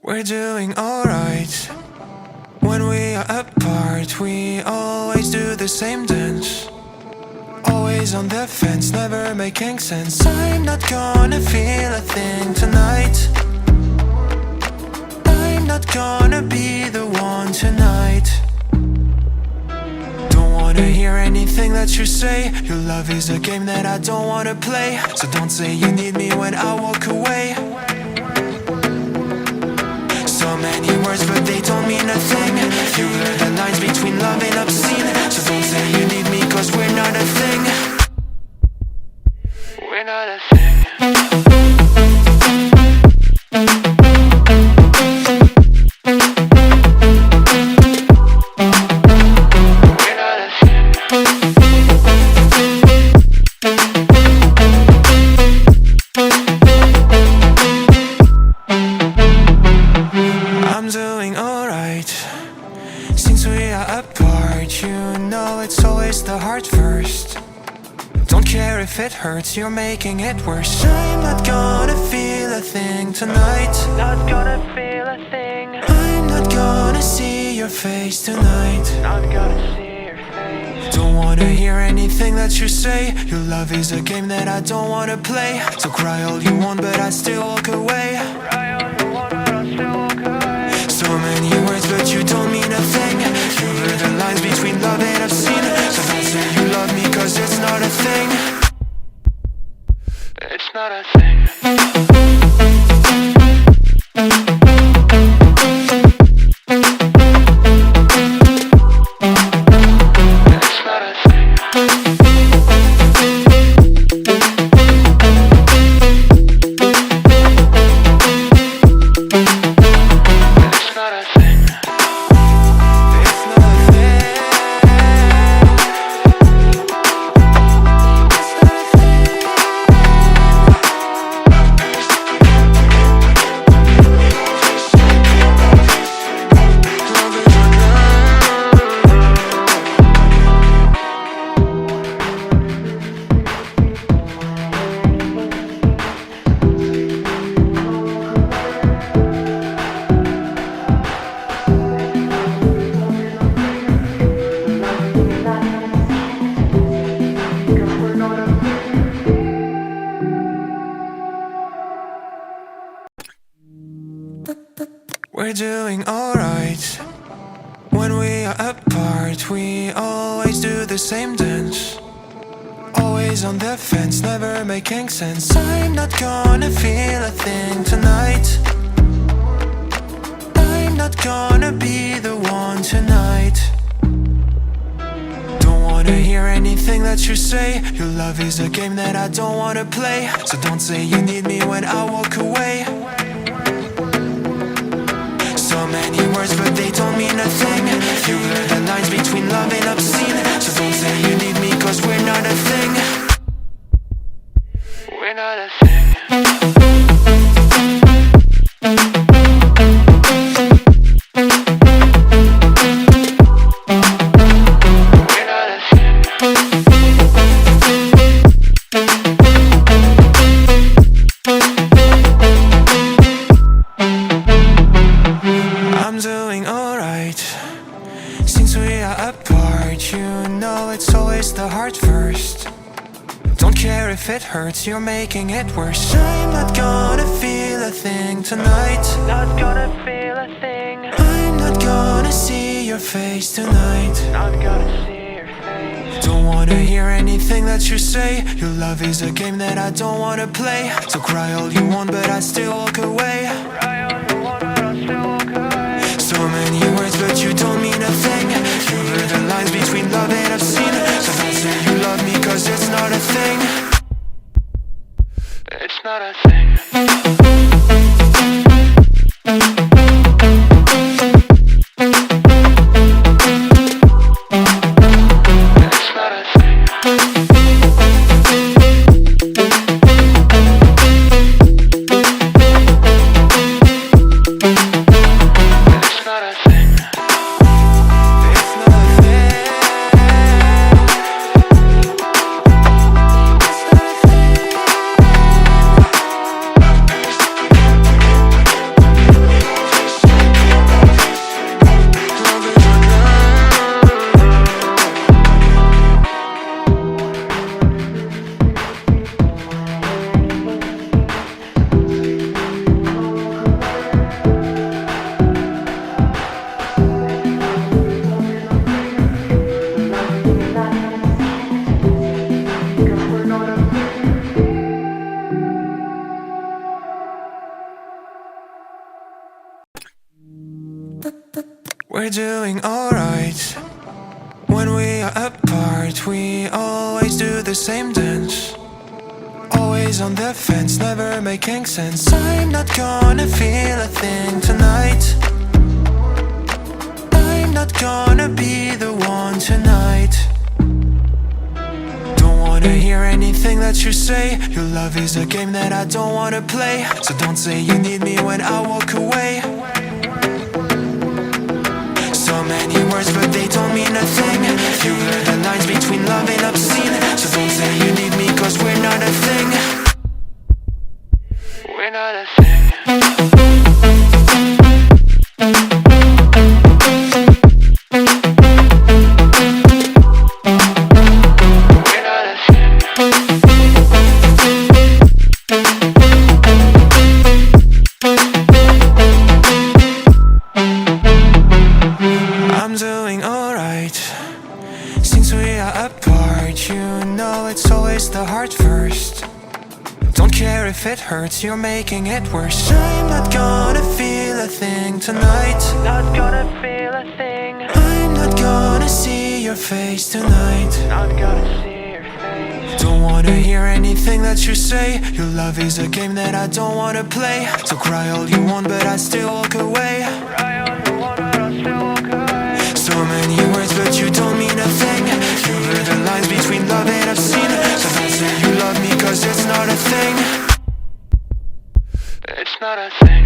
We're doing alright. When we are apart, we always do the same dance. Always on the fence, never making sense. I'm not gonna feel a thing tonight. I'm not gonna be the one tonight. Don't wanna hear anything that you say. Your love is a game that I don't wanna play. So don't say you need me when I walk away. So many words but they don't mean a thing. You blur the lines between love and obscene. So don't say you need me cause we're not a thing. We're not a thing. I'm doing alright. Since we are apart, you know it's always the heart first. Don't care if it hurts, you're making it worse. I'm not gonna feel a thing tonight. Not gonna feel a thing. I'm not gonna see your face tonight. Not gonna see your face. Don't wanna hear anything that you say. Your love is a game that I don't wanna play. So cry all you want but I still walk away. Cry all you want but I still walk away. So many words but you don't mean a thing. You blur the lines between love and obscene. So don't say you love me cause it's not a thing. It's not a thing. We're doing alright. When we are apart, we always do the same dance. Always on the fence, never making sense. I'm not gonna feel a thing tonight. I'm not gonna be the one tonight. Don't wanna hear anything that you say. Your love is a game that I don't wanna play. So don't say you need me when I walk away. So many words but they don't mean a thing. You blur the lines between love and obscene. So don't say you need me cause we're not a thing. We're not a thing. I'm doing alright. Since we are apart, you know it's always the heart first. Don't care if it hurts, you're making it worse. I'm not gonna feel a thing tonight. Not gonna feel a thing. I'm not gonna see your face tonight. Not gonna see your face. Don't wanna hear anything that you say. Your love is a game that I don't wanna play. So cry all you want but I still walk away. Cry all you want but I still walk away. So many words but you don't mean a thing. You blur the lines between love and obscene. So don't say you love me cause it's not a thing. It's not a thing. we're doing alright. When we are apart, we always do the same dance. Always on the fence, never making sense. I'm not gonna feel a thing tonight. I'm not gonna be the one tonight. Don't wanna hear anything that you say. Your love is a game that I don't wanna play. So don't say you need me when I walk away. So many words but they don't mean a thing. You blur the lines between love and obscene. So don't say you need me cause we're not a thing. We're not a thing. I'm doing alright. Since we are apart, you know it's always the heart first. Don't care if it hurts, you're making it worse. I'm not gonna feel a thing tonight. Not gonna feel a thing. I'm not gonna see your face tonight. Not gonna see your face. Don't wanna hear anything that you say. Your love is a game that I don't wanna play. So cry all you want but I still walk away. Cry all you want but I'll still walk away. So many words but you don't mean a thing. You blur the lines between love and obscene. So don't say you love me cause it's not a thing. It's not a thing.